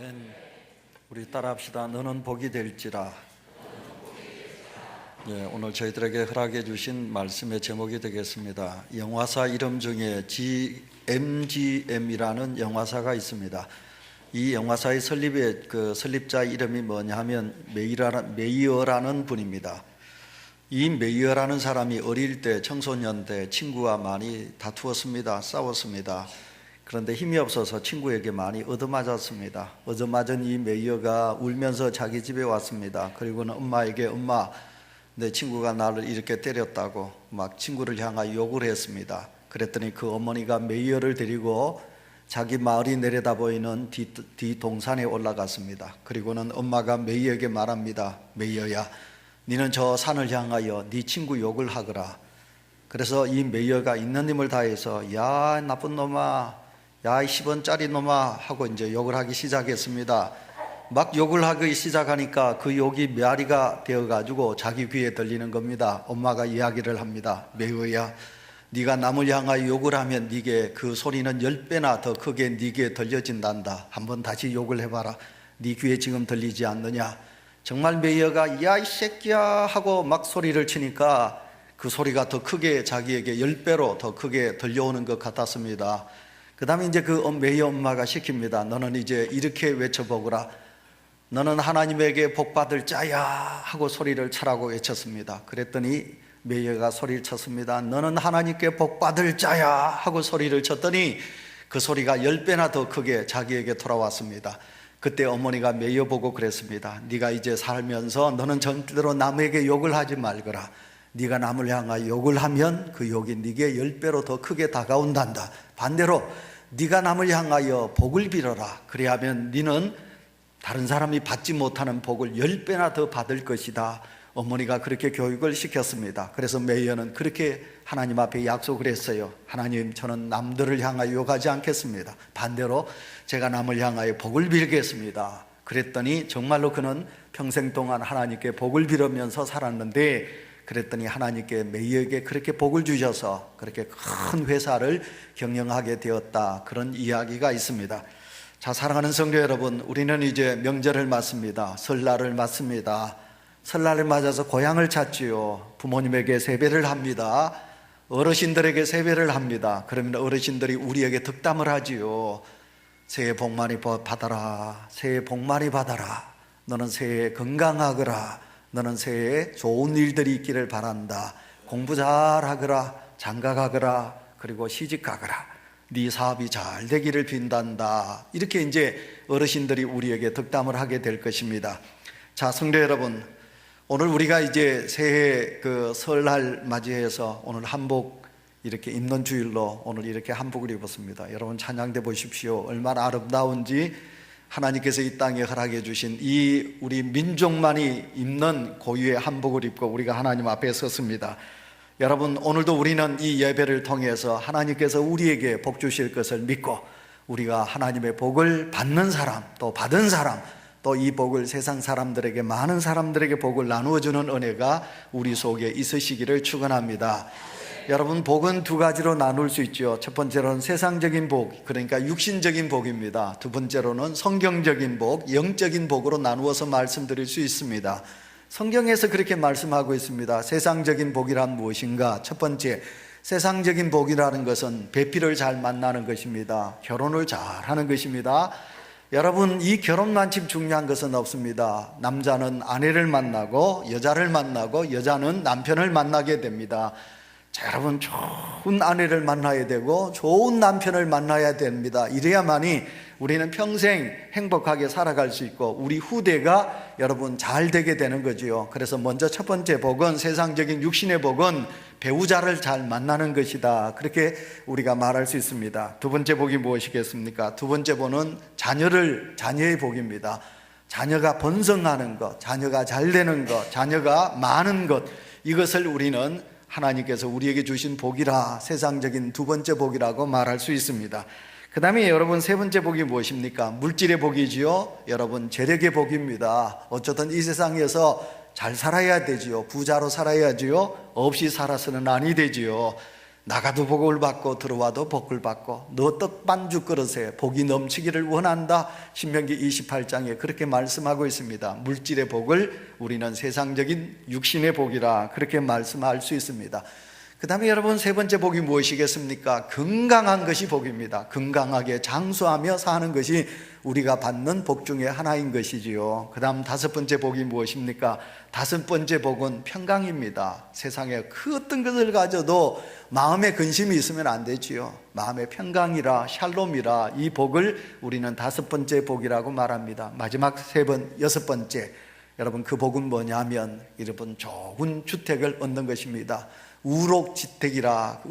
아멘. 우리 따라합시다. 너는 복이 될지라. 오늘 저희들에게 허락해 주신 말씀의 제목이 되겠습니다. 영화사 이름 중에 MGM이라는 영화사가 있습니다. 이 영화사의 설립의 설립자 이름이 뭐냐 하면 메이어라는 분입니다. 이 메이어라는 사람이 어릴 때, 청소년 때 친구와 많이 다투었습니다. 싸웠습니다. 그런데 힘이 없어서 친구에게 많이 얻어맞았습니다. 얻어맞은 이 메이어가 울면서 자기 집에 왔습니다. 그리고는 엄마에게 엄마, 내 친구가 나를 이렇게 때렸다고 막 친구를 향하여 욕을 했습니다. 그랬더니 그 어머니가 메이어를 데리고 자기 마을이 내려다 보이는 뒷동산에 올라갔습니다. 그리고는 엄마가 메이어에게 말합니다. 메이어야, 너는 저 산을 향하여 네 친구 욕을 하거라. 그래서 이 메이어가 있는 힘을 다해서 야 나쁜 놈아, 야 10원짜리 놈아 하고 이제 욕을 하기 시작했습니다. 막 욕을 하기 시작하니까 그 욕이 메아리가 되어가지고 자기 귀에 들리는 겁니다. 엄마가 이야기를 합니다. 메이어야, 네가 남을 향하여 욕을 하면 네게 그 소리는 10배나 더 크게 네 귀에 들려진단다. 한번 다시 욕을 해봐라. 네 귀에 지금 들리지 않느냐. 정말 메이어가 야 이 새끼야 하고 막 소리를 치니까 그 소리가 더 크게 자기에게 10배로 더 크게 들려오는 것 같았습니다. 그 다음에 이제 그 메이어 엄마가 시킵니다. 너는 이제 이렇게 외쳐보거라. 너는 하나님에게 복받을 자야 하고 소리를 쳐라고 외쳤습니다. 그랬더니 메이어가 소리를 쳤습니다. 너는 하나님께 복받을 자야 하고 소리를 쳤더니 그 소리가 10배나 더 크게 자기에게 돌아왔습니다. 그때 어머니가 메이어 보고 그랬습니다. 네가 이제 살면서 너는 절대로 남에게 욕을 하지 말거라. 네가 남을 향하여 욕을 하면 그 욕이 네게 10배로 더 크게 다가온단다. 반대로 네가 남을 향하여 복을 빌어라. 그래야면 너는 다른 사람이 받지 못하는 복을 10배나 더 받을 것이다. 어머니가 그렇게 교육을 시켰습니다. 그래서 메이어는 그렇게 하나님 앞에 약속을 했어요. 하나님, 저는 남들을 향하여 욕하지 않겠습니다. 반대로 제가 남을 향하여 복을 빌겠습니다. 그랬더니 정말로 그는 평생 동안 하나님께 복을 빌으면서 살았는데, 그랬더니 하나님께 메이어에게 그렇게 복을 주셔서 그렇게 큰 회사를 경영하게 되었다. 그런 이야기가 있습니다. 자, 사랑하는 성도 여러분, 우리는 이제 명절을 맞습니다. 설날을 맞습니다. 설날을 맞아서 고향을 찾지요. 부모님에게 세배를 합니다. 어르신들에게 세배를 합니다. 그러면 어르신들이 우리에게 덕담을 하지요. 새해 복 많이 받아라. 새해 복 많이 받아라. 너는 새해 건강하거라. 너는 새해에 좋은 일들이 있기를 바란다. 공부 잘하거라. 장가가거라. 그리고 시집가거라. 네 사업이 잘 되기를 빈단다. 이렇게 이제 어르신들이 우리에게 덕담을 하게 될 것입니다. 자, 성도 여러분, 오늘 우리가 이제 새해 설날 맞이해서 오늘 한복 이렇게 입는 주일로 오늘 이렇게 한복을 입었습니다. 여러분 찬양돼 보십시오. 얼마나 아름다운지. 하나님께서 이 땅에 허락해 주신 이 우리 민족만이 입는 고유의 한복을 입고 우리가 하나님 앞에 섰습니다. 여러분, 오늘도 우리는 이 예배를 통해서 하나님께서 우리에게 복 주실 것을 믿고 우리가 하나님의 복을 받는 사람, 또 받은 사람, 또 이 복을 세상 사람들에게, 많은 사람들에게 복을 나누어주는 은혜가 우리 속에 있으시기를 축원합니다. 여러분, 복은 두 가지로 나눌 수 있죠. 첫 번째로는 세상적인 복, 그러니까 육신적인 복입니다. 두 번째로는 성경적인 복, 영적인 복으로 나누어서 말씀드릴 수 있습니다. 성경에서 그렇게 말씀하고 있습니다. 세상적인 복이란 무엇인가? 첫 번째, 세상적인 복이라는 것은 배필을 잘 만나는 것입니다. 결혼을 잘 하는 것입니다. 여러분, 이 결혼만 참 중요한 것은 없습니다. 남자는 아내를 만나고 여자를 만나고 여자는 남편을 만나게 됩니다. 자, 여러분, 좋은 아내를 만나야 되고 좋은 남편을 만나야 됩니다. 이래야만이 우리는 평생 행복하게 살아갈 수 있고 우리 후대가 여러분 잘 되게 되는 거지요. 그래서 먼저 첫 번째 복은, 세상적인 육신의 복은 배우자를 잘 만나는 것이다. 그렇게 우리가 말할 수 있습니다. 두 번째 복이 무엇이겠습니까? 두 번째 복은 자녀의 복입니다. 자녀가 번성하는 것, 자녀가 잘 되는 것, 자녀가 많은 것, 이것을 우리는 하나님께서 우리에게 주신 복이라, 세상적인 두 번째 복이라고 말할 수 있습니다. 그 다음에 여러분, 세 번째 복이 무엇입니까? 물질의 복이지요. 여러분, 재력의 복입니다. 어쨌든 이 세상에서 잘 살아야 되지요. 부자로 살아야지요. 없이 살아서는 아니 되지요. 나가도 복을 받고 들어와도 복을 받고 너 떡반죽 그릇에 복이 넘치기를 원한다. 신명기 28장에 그렇게 말씀하고 있습니다. 물질의 복을 우리는 세상적인 육신의 복이라 그렇게 말씀할 수 있습니다. 그 다음에 여러분, 세 번째 복이 무엇이겠습니까? 건강한 것이 복입니다. 건강하게 장수하며 사는 것이 우리가 받는 복 중에 하나인 것이지요. 그 다음 다섯 번째 복이 무엇입니까? 다섯 번째 복은 평강입니다. 세상에 그 어떤 것을 가져도 마음에 근심이 있으면 안 되지요. 마음의 평강이라 샬롬이라 이 복을 우리는 다섯 번째 복이라고 말합니다. 마지막 여섯 번째, 여러분, 그 복은 뭐냐면 여러분, 좋은 주택을 얻는 것입니다. 우로지택이라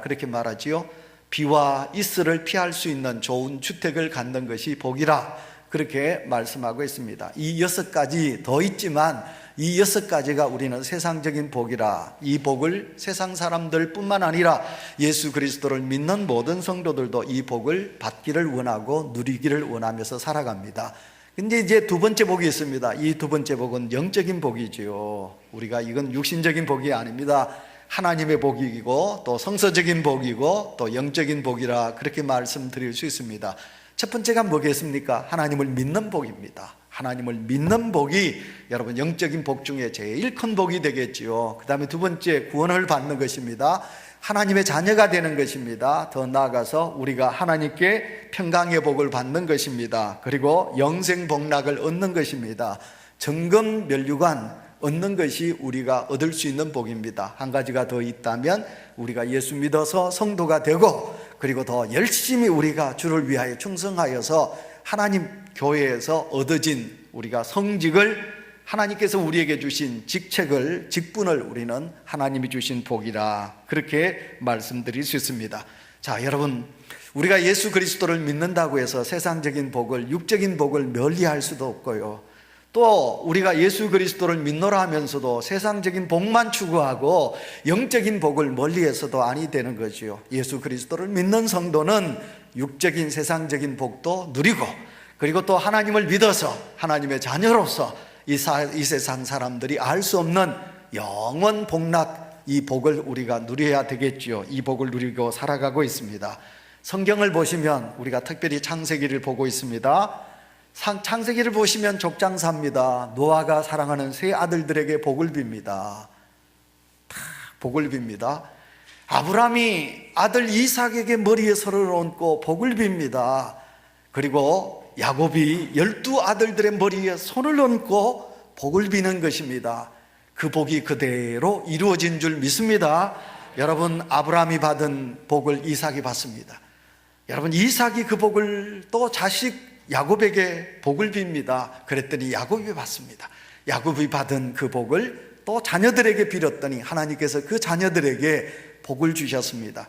그렇게 말하지요. 비와 이슬을 피할 수 있는 좋은 주택을 갖는 것이 복이라 그렇게 말씀하고 있습니다. 이 여섯 가지 더 있지만 이 여섯 가지가 우리는 세상적인 복이라, 이 복을 세상 사람들 뿐만 아니라 예수 그리스도를 믿는 모든 성도들도 이 복을 받기를 원하고 누리기를 원하면서 살아갑니다. 근데 이제 두 번째 복이 있습니다. 이 두 번째 복은 영적인 복이지요. 우리가 이건 육신적인 복이 아닙니다. 하나님의 복이고 또 성서적인 복이고 또 영적인 복이라 그렇게 말씀드릴 수 있습니다. 첫 번째가 뭐겠습니까? 하나님을 믿는 복입니다. 하나님을 믿는 복이 여러분 영적인 복 중에 제일 큰 복이 되겠지요. 그 다음에 두 번째, 구원을 받는 것입니다. 하나님의 자녀가 되는 것입니다. 더 나아가서 우리가 하나님께 평강의 복을 받는 것입니다. 그리고 영생 복락을 얻는 것입니다. 정금 면류관 얻는 것이 우리가 얻을 수 있는 복입니다. 한 가지가 더 있다면 우리가 예수 믿어서 성도가 되고, 그리고 더 열심히 우리가 주를 위하여 충성하여서 하나님 교회에서 얻어진 우리가 성직을, 하나님께서 우리에게 주신 직분을 우리는 하나님이 주신 복이라 그렇게 말씀드릴 수 있습니다. 자, 여러분, 우리가 예수 그리스도를 믿는다고 해서 세상적인 복을, 육적인 복을 멀리할 수도 없고요. 또 우리가 예수 그리스도를 믿노라 하면서도 세상적인 복만 추구하고 영적인 복을 멀리해서도 아니 되는 거지요. 예수 그리스도를 믿는 성도는 육적인 세상적인 복도 누리고, 그리고 또 하나님을 믿어서 하나님의 자녀로서 이 세상 사람들이 알 수 없는 영원 복락, 이 복을 우리가 누려야 되겠지요. 이 복을 누리고 살아가고 있습니다. 성경을 보시면 우리가 특별히 창세기를 보고 있습니다. 창세기를 보시면 족장사입니다. 노아가 사랑하는 세 아들들에게 복을 빕니다. 복을 빕니다. 아브라함이 아들 이삭에게 머리에 손을 얹고 복을 빕니다. 그리고 야곱이 12아들들의 머리에 손을 얹고 복을 비는 것입니다. 그 복이 그대로 이루어진 줄 믿습니다. 여러분, 아브라함이 받은 복을 이삭이 받습니다. 여러분, 이삭이 그 복을 또 자식 야곱에게 복을 빕니다. 그랬더니 야곱이 받습니다. 야곱이 받은 그 복을 또 자녀들에게 빌었더니 하나님께서 그 자녀들에게 복을 주셨습니다.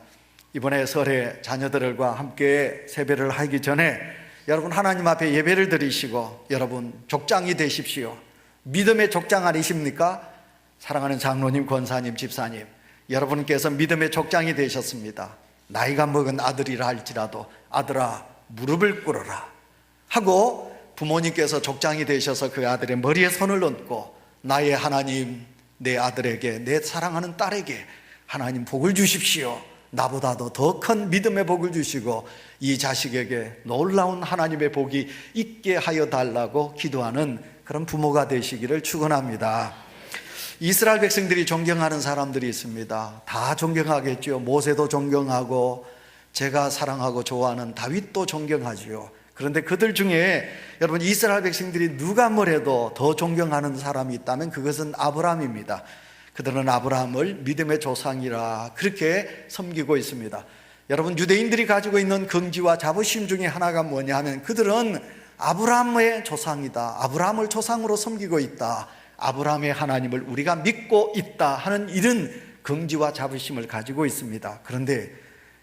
이번에 설에 자녀들과 함께 세배를 하기 전에 여러분, 하나님 앞에 예배를 드리시고 여러분 족장이 되십시오. 믿음의 족장 아니십니까? 사랑하는 장로님, 권사님, 집사님, 여러분께서 믿음의 족장이 되셨습니다. 나이가 먹은 아들이라 할지라도 아들아 무릎을 꿇어라 하고 부모님께서 족장이 되셔서 그 아들의 머리에 손을 얹고, 나의 하나님, 내 아들에게, 내 사랑하는 딸에게 하나님 복을 주십시오. 나보다도 더 큰 믿음의 복을 주시고 이 자식에게 놀라운 하나님의 복이 있게 하여 달라고 기도하는 그런 부모가 되시기를 축원합니다. 이스라엘 백성들이 존경하는 사람들이 있습니다. 다 존경하겠죠. 모세도 존경하고 제가 사랑하고 좋아하는 다윗도 존경하지요. 그런데 그들 중에 여러분, 이스라엘 백성들이 누가 뭐래도 더 존경하는 사람이 있다면 그것은 아브라함입니다. 그들은 아브라함을 믿음의 조상이라 그렇게 섬기고 있습니다. 여러분, 유대인들이 가지고 있는 긍지와 자부심 중에 하나가 뭐냐 하면 그들은 아브라함의 조상이다, 아브라함을 조상으로 섬기고 있다, 아브라함의 하나님을 우리가 믿고 있다 하는 이런 긍지와 자부심을 가지고 있습니다. 그런데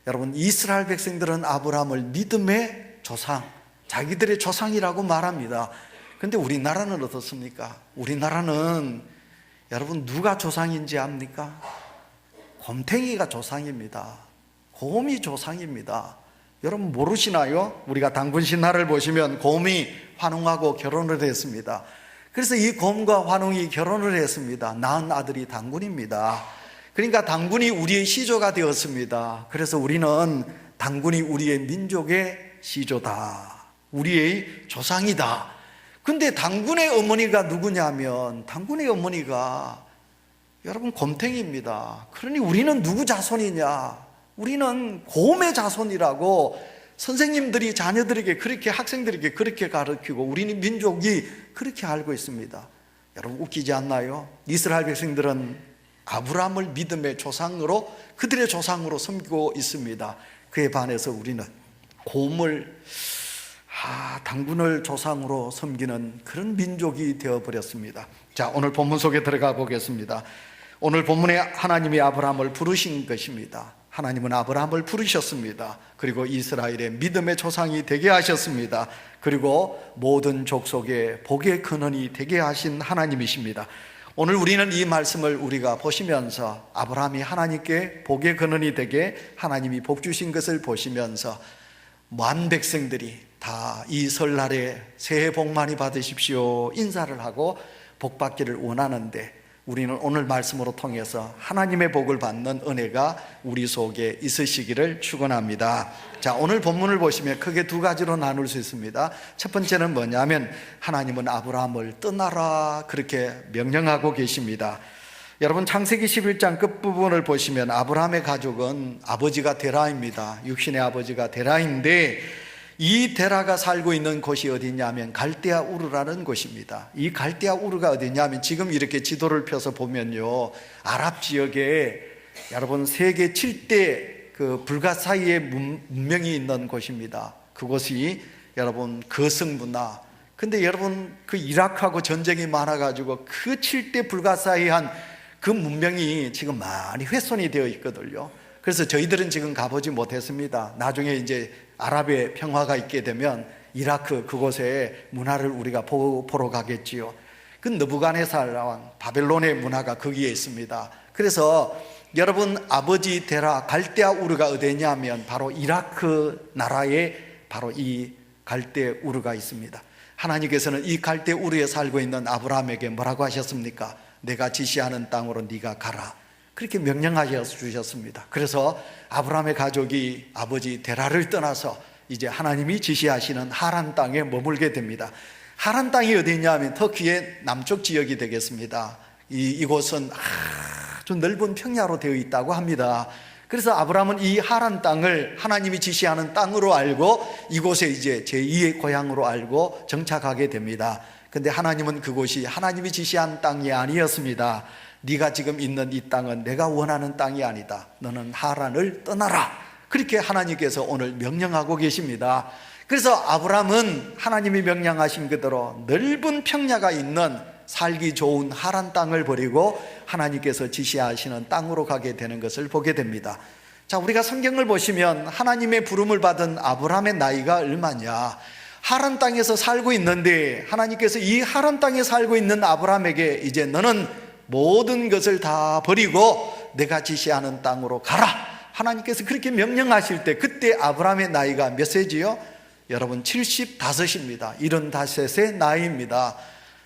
여러분, 이스라엘 백성들은 아브라함을 믿음의 조상, 자기들의 조상이라고 말합니다. 그런데 우리나라는 어떻습니까? 우리나라는 여러분 누가 조상인지 압니까? 곰탱이가 조상입니다. 곰이 조상입니다. 여러분 모르시나요? 우리가 당군 신화를 보시면 곰이 환웅하고 결혼을 했습니다. 그래서 이 곰과 환웅이 결혼을 했습니다. 낳은 아들이 당군입니다. 그러니까 당군이 우리의 시조가 되었습니다. 그래서 우리는 당군이 우리의 민족의 시조다, 우리의 조상이다. 근데 당군의 어머니가 누구냐면, 당군의 어머니가 여러분 곰탱이입니다. 그러니 우리는 누구 자손이냐? 우리는 곰의 자손이라고 선생님들이 자녀들에게 그렇게, 학생들에게 그렇게 가르치고 우리는 민족이 그렇게 알고 있습니다. 여러분 웃기지 않나요? 이스라엘 백성들은 아브라함을 믿음의 조상으로, 그들의 조상으로 섬기고 있습니다. 그에 반해서 우리는 곰을, 당군을 조상으로 섬기는 그런 민족이 되어버렸습니다. 자, 오늘 본문 속에 들어가 보겠습니다. 오늘 본문에 하나님이 아브라함을 부르신 것입니다. 하나님은 아브라함을 부르셨습니다. 그리고 이스라엘의 믿음의 조상이 되게 하셨습니다. 그리고 모든 족속의 복의 근원이 되게 하신 하나님이십니다. 오늘 우리는 이 말씀을 우리가 보시면서 아브라함이 하나님께 복의 근원이 되게 하나님이 복 주신 것을 보시면서 만 백성들이 다 이 설날에 새해 복 많이 받으십시오 인사를 하고 복 받기를 원하는데, 우리는 오늘 말씀으로 통해서 하나님의 복을 받는 은혜가 우리 속에 있으시기를 축원합니다. 자, 오늘 본문을 보시면 크게 두 가지로 나눌 수 있습니다. 첫 번째는 뭐냐면, 하나님은 아브라함을 떠나라 그렇게 명령하고 계십니다. 여러분 창세기 11장 끝부분을 보시면 아브라함의 가족은 아버지가 데라입니다. 육신의 아버지가 데라인데, 이 데라가 살고 있는 곳이 어디냐면 갈대아 우르라는 곳입니다. 이 갈대아 우르가 어디냐면, 지금 이렇게 지도를 펴서 보면요, 아랍 지역에 여러분 세계 7대 그 불가사의의 문명이 있는 곳입니다. 그곳이 여러분 거성 문화. 근데 여러분 그 이라크하고 전쟁이 많아가지고 그 7대 불가사의한 그 문명이 지금 많이 훼손이 되어 있거든요. 그래서 저희들은 지금 가보지 못했습니다. 나중에 이제 아랍의 평화가 있게 되면 이라크 그곳에 문화를 우리가 보러 가겠지요. 그 느부갓네살 왕 바벨론의 문화가 거기에 있습니다. 그래서 여러분 아버지 데라 갈대아 우르가 어디냐면 바로 이라크 나라에 바로 이 갈대 우르가 있습니다. 하나님께서는 이 갈대 우르에 살고 있는 아브라함에게 뭐라고 하셨습니까? 내가 지시하는 땅으로 네가 가라, 그렇게 명령하셔 주셨습니다. 그래서 아브라함의 가족이 아버지 데라를 떠나서 이제 하나님이 지시하시는 하란 땅에 머물게 됩니다. 하란 땅이 어디냐면 터키의 남쪽 지역이 되겠습니다. 이곳은 아주 넓은 평야로 되어 있다고 합니다. 그래서 아브라함은 이 하란 땅을 하나님이 지시하는 땅으로 알고 이곳에 이제 제2의 고향으로 알고 정착하게 됩니다. 근데 하나님은 그곳이 하나님이 지시한 땅이 아니었습니다. 네가 지금 있는 이 땅은 내가 원하는 땅이 아니다. 너는 하란을 떠나라. 그렇게 하나님께서 오늘 명령하고 계십니다. 그래서 아브라함은 하나님이 명령하신 그대로 넓은 평야가 있는 살기 좋은 하란 땅을 버리고 하나님께서 지시하시는 땅으로 가게 되는 것을 보게 됩니다. 자, 우리가 성경을 보시면 하나님의 부름을 받은 아브라함의 나이가 얼마냐? 하란 땅에서 살고 있는데 하나님께서 이 하란 땅에 살고 있는 아브라함에게 이제 너는 모든 것을 다 버리고 내가 지시하는 땅으로 가라, 하나님께서 그렇게 명령하실 때 그때 아브라함의 나이가 몇 세지요? 여러분 75입니다. 75의 나이입니다.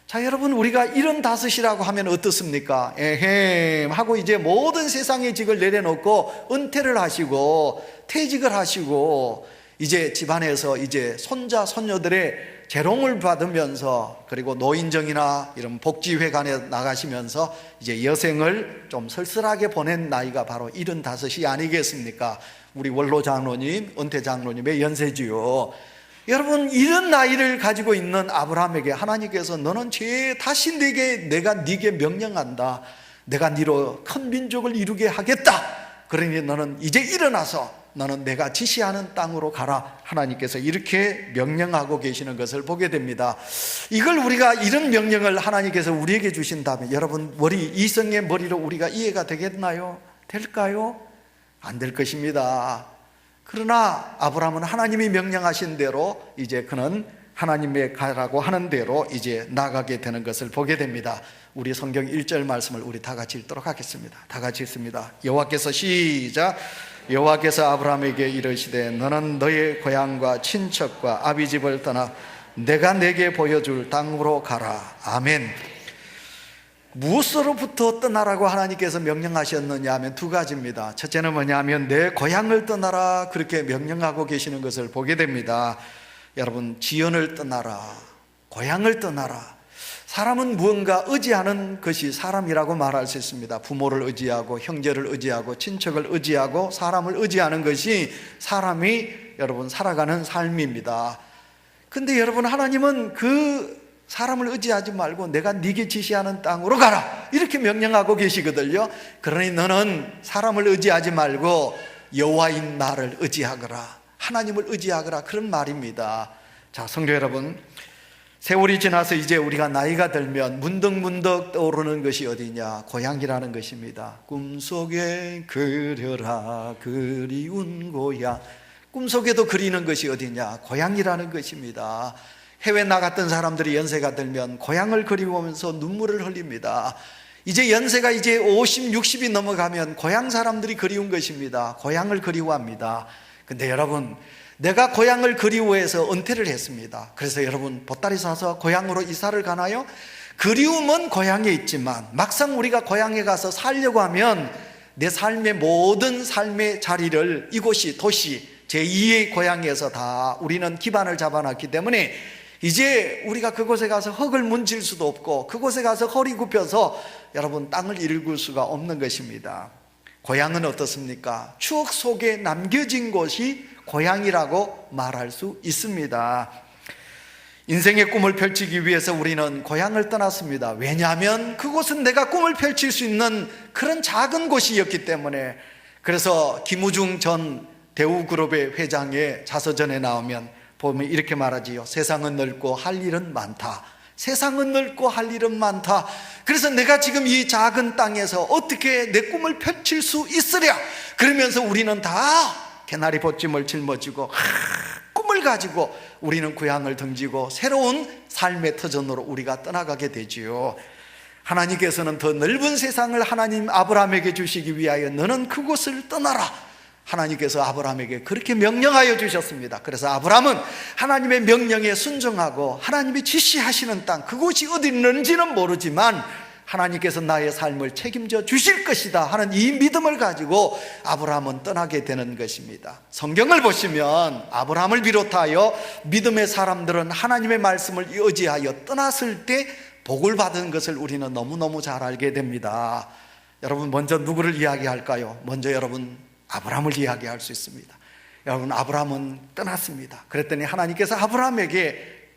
자, 여러분 우리가 75이라고 하면 어떻습니까? 에헴 하고 이제 모든 세상의 직을 내려놓고 은퇴를 하시고 퇴직을 하시고 이제 집안에서 이제 손자 손녀들의 재롱을 받으면서, 그리고 노인정이나 이런 복지회관에 나가시면서 이제 여생을 좀 쓸쓸하게 보낸 나이가 바로 75이 아니겠습니까? 우리 원로 장로님, 은퇴 장로님의 연세지요. 여러분 이런 나이를 가지고 있는 아브라함에게 하나님께서 너는 다시 내가 네게 명령한다. 내가 네로 큰 민족을 이루게 하겠다. 그러니 너는 이제 일어나서 너는 내가 지시하는 땅으로 가라. 하나님께서 이렇게 명령하고 계시는 것을 보게 됩니다. 이걸 우리가 이런 명령을 하나님께서 우리에게 주신다면 여러분 이성의 머리로 우리가 이해가 되겠나요? 될까요? 안 될 것입니다. 그러나 아브라함은 하나님이 명령하신 대로 이제 그는 하나님의 가라고 하는 대로 이제 나가게 되는 것을 보게 됩니다. 우리 성경 1절 말씀을 우리 다 같이 읽도록 하겠습니다. 다 같이 읽습니다. 여호와께서 시작. 여호와께서 아브라함에게 이르시되 너는 너의 고향과 친척과 아비집을 떠나 내가 내게 보여줄 땅으로 가라. 아멘. 무엇으로부터 떠나라고 하나님께서 명령하셨느냐 하면 두 가지입니다. 첫째는 뭐냐면 내 고향을 떠나라, 그렇게 명령하고 계시는 것을 보게 됩니다. 여러분, 지연을 떠나라, 고향을 떠나라. 사람은 무언가 의지하는 것이 사람이라고 말할 수 있습니다. 부모를 의지하고, 형제를 의지하고, 친척을 의지하고, 사람을 의지하는 것이 사람이 여러분 살아가는 삶입니다. 근데 여러분, 하나님은 그 사람을 의지하지 말고 내가 네게 지시하는 땅으로 가라, 이렇게 명령하고 계시거든요. 그러니 너는 사람을 의지하지 말고 여호와인 나를 의지하거라, 하나님을 의지하거라, 그런 말입니다. 자, 성도 여러분, 세월이 지나서 이제 우리가 나이가 들면 문득문득 떠오르는 것이 어디냐? 고향이라는 것입니다. 꿈속에 그려라 그리운 고향. 꿈속에도 그리는 것이 어디냐? 고향이라는 것입니다. 해외 나갔던 사람들이 연세가 들면 고향을 그리우면서 눈물을 흘립니다. 이제 연세가 이제 50, 60이 넘어가면 고향 사람들이 그리운 것입니다. 고향을 그리워합니다. 근데 여러분, 내가 고향을 그리워해서 은퇴를 했습니다. 그래서 여러분, 보따리 싸서 고향으로 이사를 가나요? 그리움은 고향에 있지만 막상 우리가 고향에 가서 살려고 하면 내 삶의 모든 삶의 자리를 이곳이 도시 제2의 고향에서 다 우리는 기반을 잡아놨기 때문에 이제 우리가 그곳에 가서 흙을 문질 수도 없고 그곳에 가서 허리 굽혀서 여러분 땅을 일굴 수가 없는 것입니다. 고향은 어떻습니까? 추억 속에 남겨진 곳이 고향이라고 말할 수 있습니다. 인생의 꿈을 펼치기 위해서 우리는 고향을 떠났습니다. 왜냐하면 그곳은 내가 꿈을 펼칠 수 있는 그런 작은 곳이었기 때문에. 그래서 김우중 전 대우그룹의 회장의 자서전에 나오면 보면 이렇게 말하지요. 세상은 넓고 할 일은 많다. 세상은 넓고 할 일은 많다. 그래서 내가 지금 이 작은 땅에서 어떻게 내 꿈을 펼칠 수 있으랴. 그러면서 우리는 다 개나리 벗짐을 짊어지고 꿈을 가지고 우리는 고향을 등지고 새로운 삶의 터전으로 우리가 떠나가게 되지요. 하나님께서는 더 넓은 세상을 하나님 아브라함에게 주시기 위하여 너는 그곳을 떠나라, 하나님께서 아브라함에게 그렇게 명령하여 주셨습니다. 그래서 아브라함은 하나님의 명령에 순종하고 하나님이 지시하시는 땅, 그곳이 어디 있는지는 모르지만 하나님께서 나의 삶을 책임져 주실 것이다 하는 이 믿음을 가지고 아브라함은 떠나게 되는 것입니다. 성경을 보시면 아브라함을 비롯하여 믿음의 사람들은 하나님의 말씀을 의지하여 떠났을 때 복을 받은 것을 우리는 너무너무 잘 알게 됩니다. 여러분, 먼저 누구를 이야기할까요? 먼저 여러분, 아브라함을 이야기할 수 있습니다. 여러분, 아브라함은 떠났습니다. 그랬더니 하나님께서 아브라함에게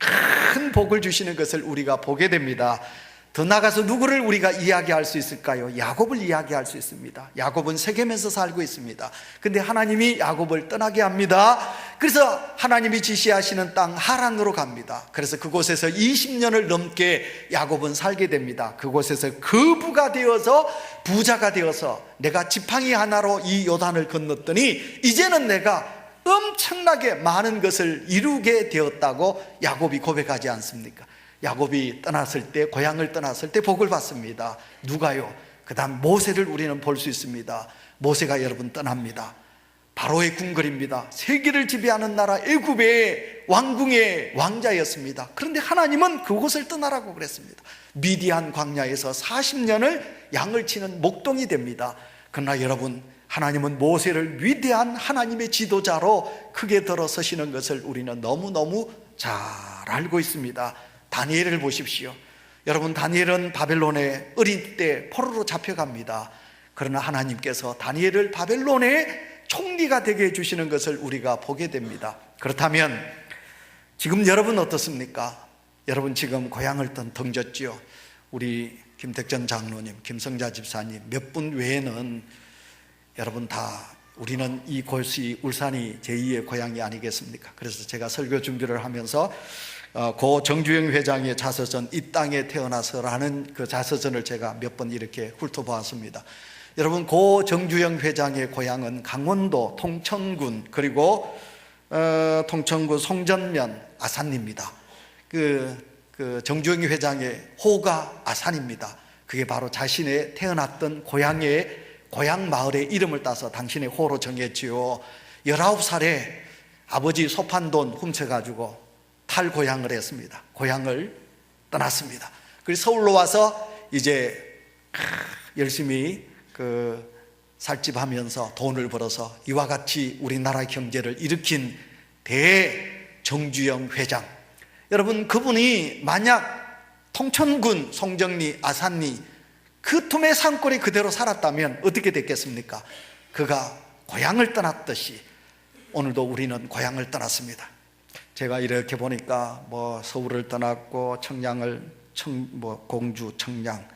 큰 복을 주시는 것을 우리가 보게 됩니다. 더 나아가서 누구를 우리가 이야기할 수 있을까요? 야곱을 이야기할 수 있습니다. 야곱은 세겜에서 살고 있습니다. 근데 하나님이 야곱을 떠나게 합니다. 그래서 하나님이 지시하시는 땅 하란으로 갑니다. 그래서 그곳에서 20년을 넘게 야곱은 살게 됩니다. 그곳에서 거부가 되어서 부자가 되어서 내가 지팡이 하나로 이 요단을 건넜더니 이제는 내가 엄청나게 많은 것을 이루게 되었다고 야곱이 고백하지 않습니까? 야곱이 떠났을 때, 고향을 떠났을 때 복을 받습니다. 누가요? 그 다음 모세를 우리는 볼 수 있습니다. 모세가 여러분 떠납니다. 바로의 궁궐입니다. 세계를 지배하는 나라 애굽의 왕궁의 왕자였습니다. 그런데 하나님은 그곳을 떠나라고 그랬습니다. 미디안 광야에서 40년을 양을 치는 목동이 됩니다. 그러나 여러분, 하나님은 모세를 위대한 하나님의 지도자로 크게 들어서시는 것을 우리는 너무너무 잘 알고 있습니다. 다니엘을 보십시오. 여러분, 다니엘은 바벨론에 어릴 때 포로로 잡혀갑니다. 그러나 하나님께서 다니엘을 바벨론의 총리가 되게 해주시는 것을 우리가 보게 됩니다. 그렇다면 지금 여러분 어떻습니까? 여러분 지금 고향을 등졌지요. 우리 김택전 장로님, 김성자 집사님 몇 분 외에는 여러분 다 우리는 이곳이 울산이 제2의 고향이 아니겠습니까? 그래서 제가 설교 준비를 하면서 고 정주영 회장의 자서전 이 땅에 태어나서라는 그 자서전을 제가 몇 번 이렇게 훑어보았습니다. 여러분, 고 정주영 회장의 고향은 강원도 통천군, 그리고 통천구 송전면 아산입니다. 그 정주영 회장의 호가 아산입니다. 그게 바로 자신의 태어났던 고향 마을의 이름을 따서 당신의 호로 정했지요. 19살에 아버지 소판돈 훔쳐가지고 탈고향을 했습니다. 고향을 떠났습니다. 그래서 서울로 와서 이제 열심히 살집하면서 돈을 벌어서 이와 같이 우리나라 경제를 일으킨 대정주영 회장, 여러분 그분이 만약 통천군 송정리 아산리 그 틈의 산골이 그대로 살았다면 어떻게 됐겠습니까? 그가 고향을 떠났듯이 오늘도 우리는 고향을 떠났습니다. 제가 이렇게 보니까 서울을 떠났고 공주, 청량,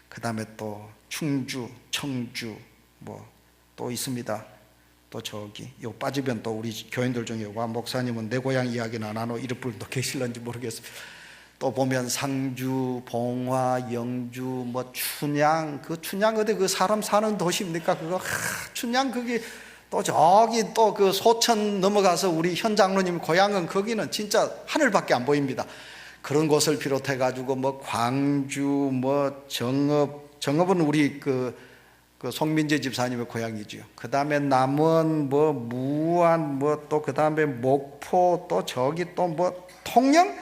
그 다음에 또 충주, 청주 또 있습니다. 또 저기 요 빠지면 또 우리 교인들 중에 와 목사님은 내 고향 이야기는 안 하노 이런 분도 계실런지 모르겠습니다. 또 보면 상주, 봉화, 영주, 춘향, 춘향 어디 사람 사는 도시입니까? 춘향 거기 또 저기 또 소천 넘어가서 우리 현 장로님 고향은 거기는 진짜 하늘밖에 안 보입니다. 그런 곳을 비롯해 가지고 광주, 정읍은 우리 송민재 집사님의 고향이죠. 그 다음에 남원, 무안, 또 그 다음에 목포, 또 저기 또 통영,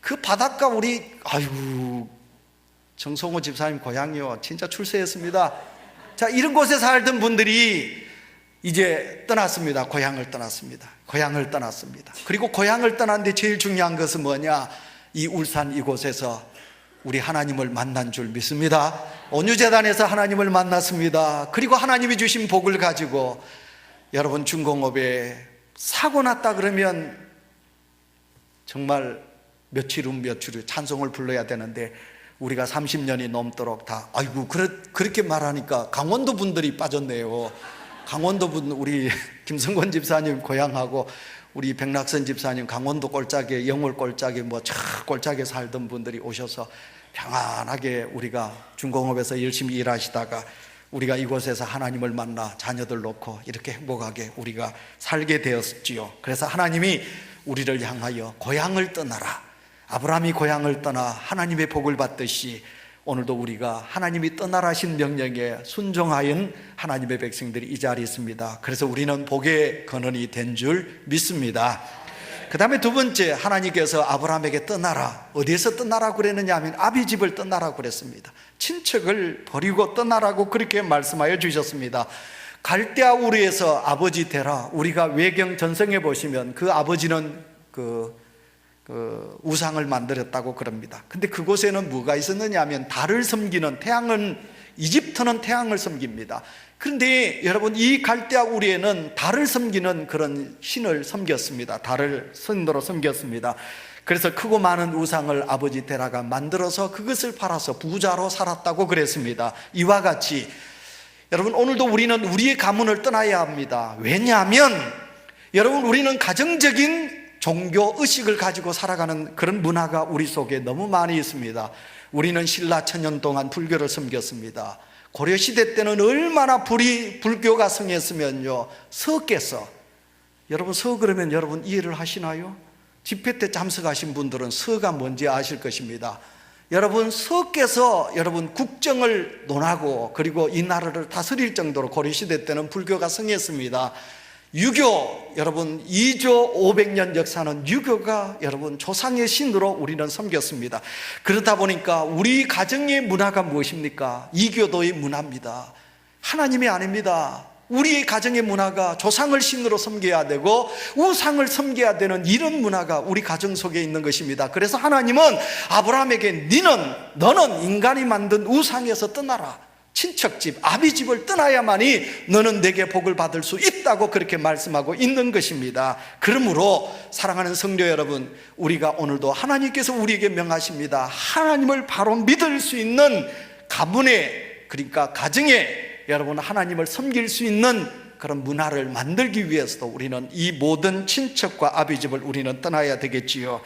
그 바닷가 우리 정성호 집사님 고향이요. 진짜 출세했습니다. 자, 이런 곳에 살던 분들이 이제 떠났습니다. 고향을 떠났습니다. 그리고 고향을 떠났는데 제일 중요한 것은 뭐냐? 이 울산 이곳에서 우리 하나님을 만난 줄 믿습니다. 온유재단에서 하나님을 만났습니다. 그리고 하나님이 주신 복을 가지고 여러분 중공업에 사고 났다 그러면 정말 며칠 후 찬송을 불러야 되는데 우리가 30년이 넘도록 다 그렇게 말하니까 강원도 분들이 빠졌네요. 강원도 분 우리 김성권 집사님 고향하고 우리 백낙선 집사님 강원도 꼴짝에 영월 꼴짝에 꼴짝에 살던 분들이 오셔서 평안하게 우리가 중공업에서 열심히 일하시다가 우리가 이곳에서 하나님을 만나 자녀들 놓고 이렇게 행복하게 우리가 살게 되었지요. 그래서 하나님이 우리를 향하여 고향을 떠나라, 아브라함이 고향을 떠나 하나님의 복을 받듯이 오늘도 우리가 하나님이 떠나라 하신 명령에 순종하여 하나님의 백성들이 이 자리에 있습니다. 그래서 우리는 복의 근원이 된 줄 믿습니다. 그 다음에 두 번째, 하나님께서 아브라함에게 떠나라, 어디에서 떠나라고 그랬느냐 하면 아비 집을 떠나라고 그랬습니다. 친척을 버리고 떠나라고 그렇게 말씀하여 주셨습니다. 갈대아 우르에서 아버지 데라, 우리가 외경 전성에 보시면 그 아버지는 우상을 만들었다고 그럽니다. 근데 그곳에는 뭐가 있었느냐 하면 달을 섬기는, 이집트는 태양을 섬깁니다. 그런데 여러분, 이 갈대아 우리에는 달을 섬기는 그런 신을 섬겼습니다. 달을 신으로 섬겼습니다. 그래서 크고 많은 우상을 아버지 데라가 만들어서 그것을 팔아서 부자로 살았다고 그랬습니다. 이와 같이 여러분, 오늘도 우리는 우리의 가문을 떠나야 합니다. 왜냐하면 여러분, 우리는 가정적인 종교 의식을 가지고 살아가는 그런 문화가 우리 속에 너무 많이 있습니다. 우리는 신라 천년 동안 불교를 섬겼습니다. 고려시대 때는 얼마나 불교가 성했으면요, 서께서, 여러분 서 그러면 여러분 이해를 하시나요? 집회 때 참석하신 분들은 서가 뭔지 아실 것입니다. 여러분 서께서 여러분 국정을 논하고 그리고 이 나라를 다스릴 정도로 고려시대 때는 불교가 성했습니다. 유교, 여러분 2조 500년 역사는 유교가 여러분 조상의 신으로 우리는 섬겼습니다. 그러다 보니까 우리 가정의 문화가 무엇입니까? 이교도의 문화입니다. 하나님이 아닙니다. 우리의 가정의 문화가 조상을 신으로 섬겨야 되고 우상을 섬겨야 되는 이런 문화가 우리 가정 속에 있는 것입니다. 그래서 하나님은 아브라함에게 너는 인간이 만든 우상에서 떠나라, 친척집, 아비집을 떠나야만이 너는 내게 복을 받을 수 있다고 그렇게 말씀하고 있는 것입니다. 그러므로 사랑하는 성도 여러분, 우리가 오늘도 하나님께서 우리에게 명하십니다. 하나님을 바로 믿을 수 있는 가문에, 그러니까 가정에 여러분 하나님을 섬길 수 있는 그런 문화를 만들기 위해서도 우리는 이 모든 친척과 아비집을 우리는 떠나야 되겠지요.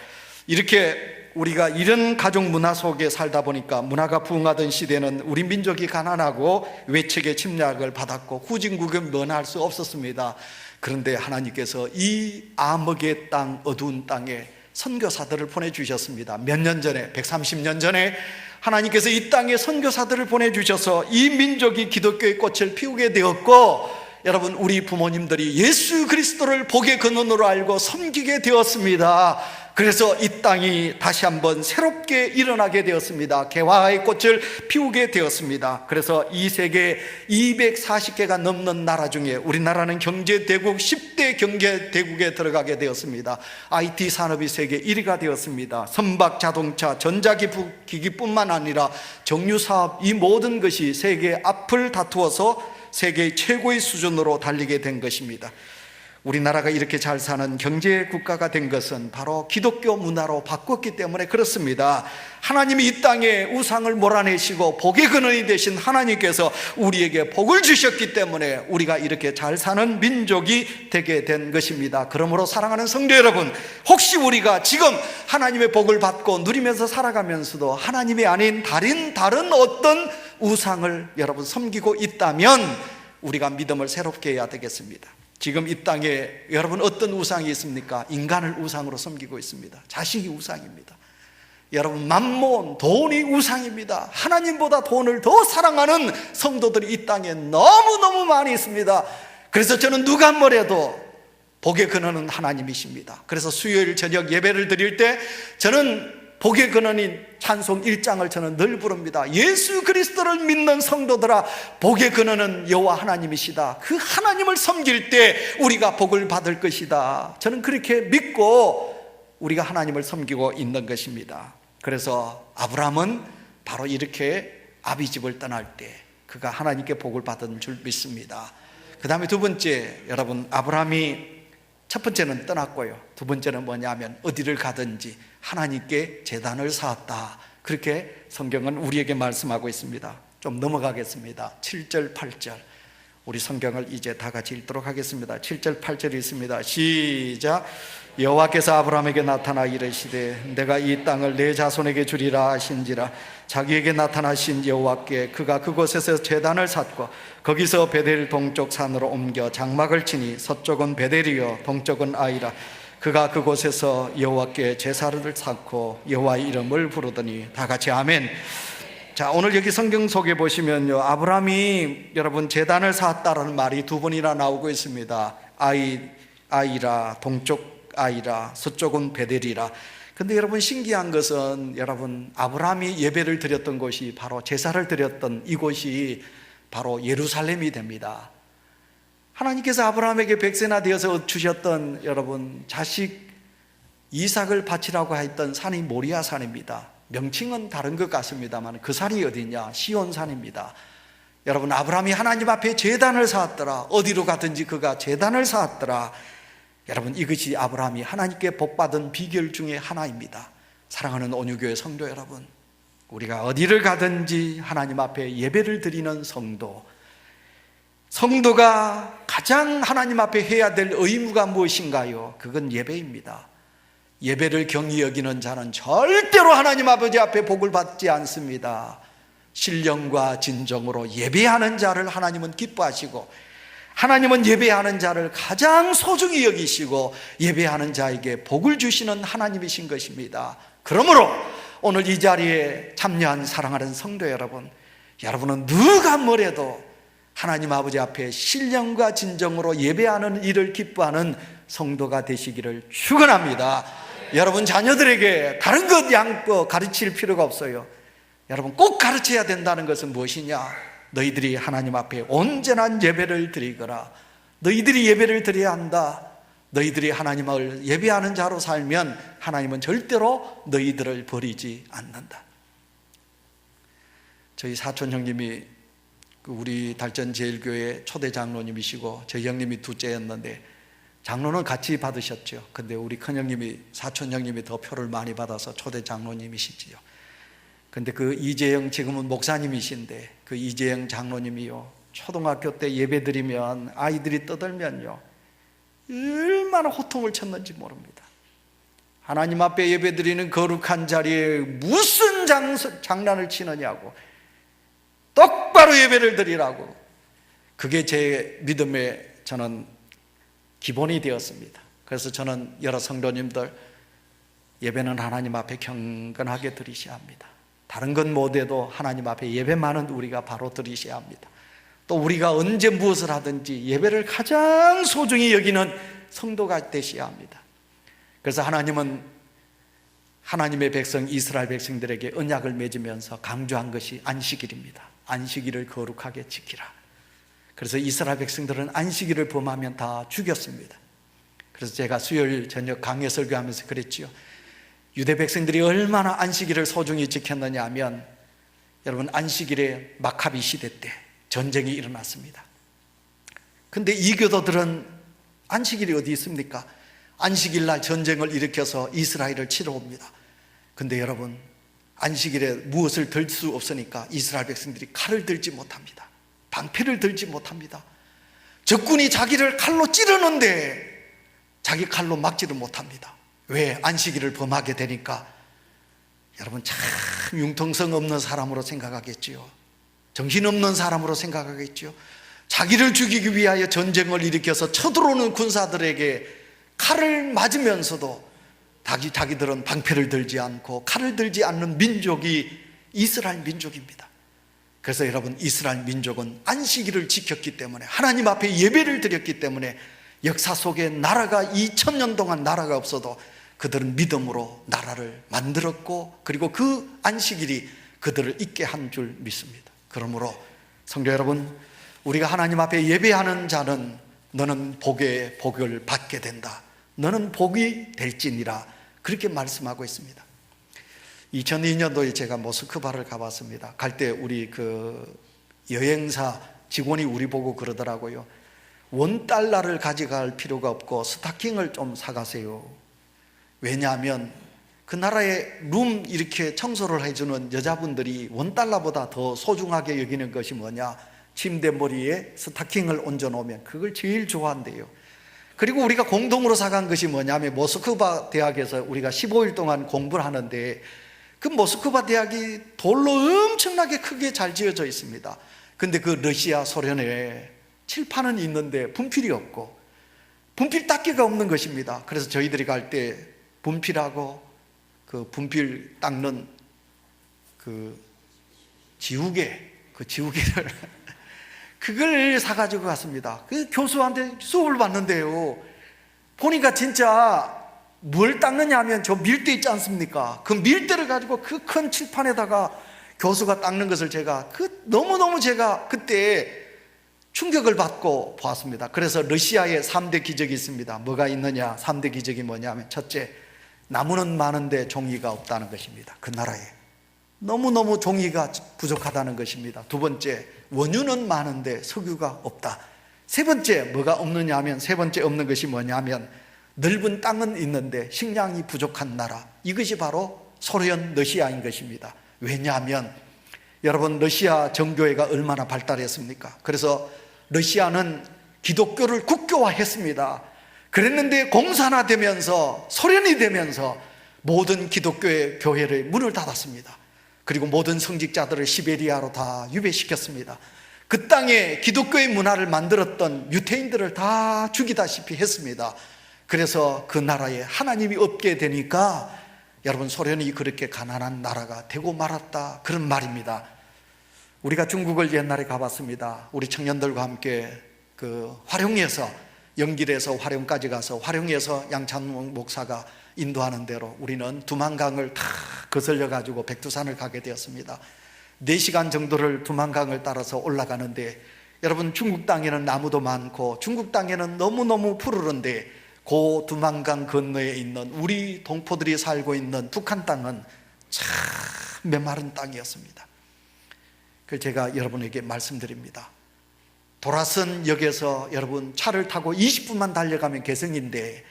이렇게 우리가 이런 가족 문화 속에 살다 보니까 문화가 부흥하던 시대는 우리 민족이 가난하고 외척의 침략을 받았고 후진국에 면할 수 없었습니다. 그런데 하나님께서 이 암흑의 땅, 어두운 땅에 선교사들을 보내주셨습니다. 몇 년 전에, 130년 전에 하나님께서 이 땅에 선교사들을 보내주셔서 이 민족이 기독교의 꽃을 피우게 되었고, 여러분 우리 부모님들이 예수 그리스도를 복의 근원으로 알고 섬기게 되었습니다. 그래서 이 땅이 다시 한번 새롭게 일어나게 되었습니다. 개화의 꽃을 피우게 되었습니다. 그래서 이 세계 240개가 넘는 나라 중에 우리나라는 경제대국 10대 경제대국에 들어가게 되었습니다. IT 산업이 세계 1위가 되었습니다. 선박, 자동차, 전자기기뿐만 아니라 정유사업, 이 모든 것이 세계 앞을 다투어서 세계 최고의 수준으로 달리게 된 것입니다. 우리나라가 이렇게 잘 사는 경제 국가가 된 것은 바로 기독교 문화로 바꿨기 때문에 그렇습니다. 하나님이 이 땅에 우상을 몰아내시고 복의 근원이 되신 하나님께서 우리에게 복을 주셨기 때문에 우리가 이렇게 잘 사는 민족이 되게 된 것입니다. 그러므로 사랑하는 성도 여러분, 혹시 우리가 지금 하나님의 복을 받고 누리면서 살아가면서도 하나님이 아닌 다른 어떤 우상을 여러분 섬기고 있다면 우리가 믿음을 새롭게 해야 되겠습니다. 지금 이 땅에 여러분 어떤 우상이 있습니까? 인간을 우상으로 섬기고 있습니다. 자식이 우상입니다. 여러분, 만몬, 돈이 우상입니다. 하나님보다 돈을 더 사랑하는 성도들이 이 땅에 너무너무 많이 있습니다. 그래서 저는 누가 뭐래도 복의 근원은 하나님이십니다. 그래서 수요일 저녁 예배를 드릴 때 저는 복의 근원인 찬송 1장을 저는 늘 부릅니다. 예수 그리스도를 믿는 성도들아, 복의 근원은 여호와 하나님이시다. 그 하나님을 섬길 때 우리가 복을 받을 것이다. 저는 그렇게 믿고 우리가 하나님을 섬기고 있는 것입니다. 그래서 아브라함은 바로 이렇게 아비집을 떠날 때 그가 하나님께 복을 받은 줄 믿습니다. 그 다음에 두 번째, 여러분, 아브라함이 첫 번째는 떠났고요, 두 번째는 뭐냐면 어디를 가든지 하나님께 제단을 쌓았다. 그렇게 성경은 우리에게 말씀하고 있습니다. 좀 넘어가겠습니다. 7절 8절 우리 성경을 이제 다 같이 읽도록 하겠습니다. 7절 8절이 있습니다. 시작. 여호와께서 아브라함에게 나타나 이르시되 내가 이 땅을 내 자손에게 주리라 하신지라. 자기에게 나타나신 여호와께 그가 그곳에서 제단을 쌓고 거기서 베델 동쪽 산으로 옮겨 장막을 치니 서쪽은 베델이요 동쪽은 아이라. 그가 그곳에서 여호와께 제사를 쌓고 여호와의 이름을 부르더니. 다 같이 아멘. 자, 오늘 여기 성경 속에 보시면요, 아브라함이 여러분 제단을 쌓았다라는 말이 두 번이나 나오고 있습니다. 아이라, 동쪽 아이라, 서쪽은 베델이라. 근데 여러분 신기한 것은 여러분 아브라함이 예배를 드렸던 곳이 바로 제사를 드렸던 이곳이 바로 예루살렘이 됩니다. 하나님께서 아브라함에게 백세나 되어서 주셨던 여러분 자식 이삭을 바치라고 했던 산이 모리아 산입니다. 명칭은 다른 것 같습니다만 그 산이 어디냐? 시온산입니다. 여러분, 아브라함이 하나님 앞에 제단을 쌓았더라. 어디로 가든지 그가 제단을 쌓았더라. 여러분, 이것이 아브라함이 하나님께 복받은 비결 중에 하나입니다. 사랑하는 온유교회 성도 여러분, 우리가 어디를 가든지 하나님 앞에 예배를 드리는 성도가 가장 하나님 앞에 해야 될 의무가 무엇인가요? 그건 예배입니다. 예배를 경히 여기는 자는 절대로 하나님 아버지 앞에 복을 받지 않습니다. 신령과 진정으로 예배하는 자를 하나님은 기뻐하시고, 하나님은 예배하는 자를 가장 소중히 여기시고 예배하는 자에게 복을 주시는 하나님이신 것입니다. 그러므로 오늘 이 자리에 참여한 사랑하는 성도 여러분, 여러분은 누가 뭐래도 하나님 아버지 앞에 신령과 진정으로 예배하는 일을 기뻐하는 성도가 되시기를 축원합니다. 여러분 자녀들에게 다른 것 양껏 가르칠 필요가 없어요. 여러분 꼭 가르쳐야 된다는 것은 무엇이냐? 너희들이 하나님 앞에 온전한 예배를 드리거라. 너희들이 예배를 드려야 한다. 너희들이 하나님을 예배하는 자로 살면 하나님은 절대로 너희들을 버리지 않는다. 저희 사촌 형님이 우리 달전제일교회 초대 장로님이시고 저희 형님이 둘째였는데 장로는 같이 받으셨죠. 근데 우리 큰형님이, 사촌 형님이 더 표를 많이 받아서 초대 장로님이시지요. 근데 그 이재영, 지금은 목사님이신데 그 이재영 장로님이요, 초등학교 때 예배 드리면 아이들이 떠들면요 얼마나 호통을 쳤는지 모릅니다. 하나님 앞에 예배 드리는 거룩한 자리에 무슨 장난을 치느냐고, 똑바로 예배를 드리라고. 그게 제 믿음의 저는 기본이 되었습니다. 그래서 저는 여러 성도님들, 예배는 하나님 앞에 경건하게 드리셔야 합니다. 다른 건 못해도 하나님 앞에 예배만은 우리가 바로 드리셔야 합니다. 또 우리가 언제 무엇을 하든지 예배를 가장 소중히 여기는 성도가 되셔야 합니다. 그래서 하나님은 하나님의 백성 이스라엘 백성들에게 언약을 맺으면서 강조한 것이 안식일입니다. 안식일을 거룩하게 지키라. 그래서 이스라엘 백성들은 안식일을 범하면 다 죽였습니다. 그래서 제가 수요일 저녁 강해 설교하면서 그랬지요. 유대 백성들이 얼마나 안식일을 소중히 지켰느냐 하면, 여러분, 안식일에 마카비 시대 때 전쟁이 일어났습니다. 근데 이교도들은 안식일이 어디 있습니까? 안식일 날 전쟁을 일으켜서 이스라엘을 치러 옵니다. 근데 여러분, 안식일에 무엇을 들 수 없으니까 이스라엘 백성들이 칼을 들지 못합니다. 방패를 들지 못합니다. 적군이 자기를 칼로 찌르는데 자기 칼로 막지를 못합니다. 왜? 안식일을 범하게 되니까. 여러분, 참 융통성 없는 사람으로 생각하겠지요. 정신없는 사람으로 생각하겠지요. 자기를 죽이기 위하여 전쟁을 일으켜서 쳐들어오는 군사들에게 칼을 맞으면서도 자기들은 방패를 들지 않고 칼을 들지 않는 민족이 이스라엘 민족입니다. 그래서 여러분, 이스라엘 민족은 안식일을 지켰기 때문에, 하나님 앞에 예배를 드렸기 때문에 역사 속에 나라가 2000년 동안 나라가 없어도 그들은 믿음으로 나라를 만들었고, 그리고 그 안식일이 그들을 있게 한 줄 믿습니다. 그러므로 성도 여러분, 우리가 하나님 앞에 예배하는 자는 너는 복의 복을 받게 된다. 너는 복이 될지니라. 그렇게 말씀하고 있습니다. 2002년도에 제가 모스크바를 가봤습니다. 갈 때 우리 그 여행사 직원이 우리 보고 그러더라고요. $1를 가져갈 필요가 없고 스타킹을 좀 사가세요. 왜냐하면 그 나라의 룸 이렇게 청소를 해주는 여자분들이 $1보다 더 소중하게 여기는 것이 뭐냐? 침대 머리에 스타킹을 얹어놓으면 그걸 제일 좋아한대요. 그리고 우리가 공동으로 사간 것이 뭐냐면, 모스크바 대학에서 우리가 15일 동안 공부를 하는데, 그 모스크바 대학이 돌로 엄청나게 크게 잘 지어져 있습니다. 근데 그 러시아 소련에 칠판은 있는데 분필이 없고 분필 닦기가 없는 것입니다. 그래서 저희들이 갈 때 분필하고 그 분필 닦는 그 지우개를 그걸 사가지고 갔습니다. 그 교수한테 수업을 받는데요, 보니까 진짜 뭘 닦느냐 하면 저 밀대 있지 않습니까? 그 밀대를 가지고 그 큰 칠판에다가 교수가 닦는 것을 제가 너무너무 제가 그때 충격을 받고 보았습니다. 그래서 러시아에 3대 기적이 있습니다. 뭐가 있느냐? 3대 기적이 뭐냐 하면, 첫째, 나무는 많은데 종이가 없다는 것입니다. 그 나라에 너무너무 종이가 부족하다는 것입니다. 두 번째, 원유는 많은데 석유가 없다. 세 번째, 뭐가 없느냐 하면, 세 번째 없는 것이 뭐냐 하면, 넓은 땅은 있는데 식량이 부족한 나라. 이것이 바로 소련 러시아인 것입니다. 왜냐하면 여러분, 러시아 정교회가 얼마나 발달했습니까? 그래서 러시아는 기독교를 국교화했습니다. 그랬는데 공산화되면서, 소련이 되면서 모든 기독교의 교회를 문을 닫았습니다. 그리고 모든 성직자들을 시베리아로 다 유배시켰습니다. 그 땅에 기독교의 문화를 만들었던 유태인들을 다 죽이다시피 했습니다. 그래서 그 나라에 하나님이 없게 되니까 여러분, 소련이 그렇게 가난한 나라가 되고 말았다, 그런 말입니다. 우리가 중국을 옛날에 가봤습니다. 우리 청년들과 함께 그 화룡에서, 영길에서 화룡까지 가서 화룡에서 양찬홍 목사가 인도하는 대로 우리는 두만강을 다 거슬려 가지고 백두산을 가게 되었습니다. 4시간 정도를 두만강을 따라서 올라가는데, 여러분, 중국 땅에는 나무도 많고 중국 땅에는 너무너무 푸르른데, 그 두만강 건너에 있는 우리 동포들이 살고 있는 북한 땅은 참 메마른 땅이었습니다. 그래서 제가 여러분에게 말씀드립니다. 도라선 역에서 여러분 차를 타고 20분만 달려가면 개성인데,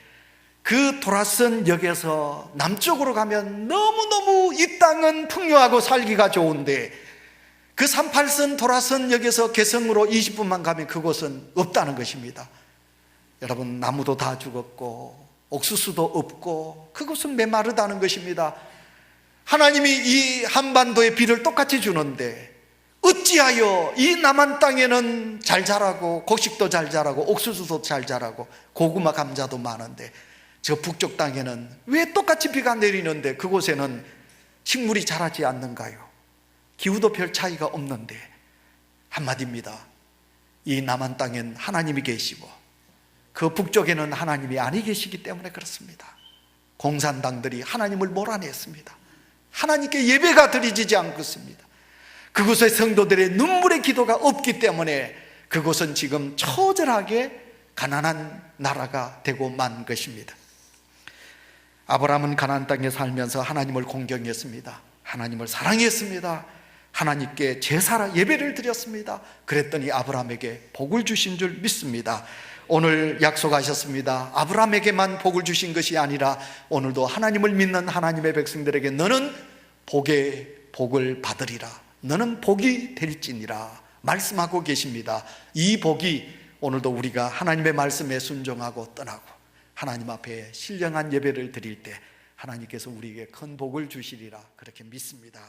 그 도라선 역에서 남쪽으로 가면 너무너무 이 땅은 풍요하고 살기가 좋은데, 그 38선 도라선 역에서 개성으로 20분만 가면 그곳은 없다는 것입니다. 여러분, 나무도 다 죽었고 옥수수도 없고 그곳은 메마르다는 것입니다. 하나님이 이 한반도에 비를 똑같이 주는데 어찌하여 이 남한 땅에는 잘 자라고 곡식도 잘 자라고 옥수수도 잘 자라고 고구마 감자도 많은데, 저 북쪽 땅에는 왜 똑같이 비가 내리는데 그곳에는 식물이 자라지 않는가요? 기후도 별 차이가 없는데. 한마디입니다. 이 남한 땅엔 하나님이 계시고 그 북쪽에는 하나님이 아니 계시기 때문에 그렇습니다. 공산당들이 하나님을 몰아냈습니다. 하나님께 예배가 드려지지 않겠습니다. 그곳의 성도들의 눈물의 기도가 없기 때문에 그곳은 지금 처절하게 가난한 나라가 되고 만 것입니다. 아브라함은 가나안 땅에 살면서 하나님을 공경했습니다. 하나님을 사랑했습니다. 하나님께 제사라 예배를 드렸습니다. 그랬더니 아브라함에게 복을 주신 줄 믿습니다. 오늘 약속하셨습니다. 아브라함에게만 복을 주신 것이 아니라 오늘도 하나님을 믿는 하나님의 백성들에게 너는 복의 복을 받으리라, 너는 복이 될지니라 말씀하고 계십니다. 이 복이 오늘도 우리가 하나님의 말씀에 순종하고 떠나고 하나님 앞에 신령한 예배를 드릴 때 하나님께서 우리에게 큰 복을 주시리라 그렇게 믿습니다.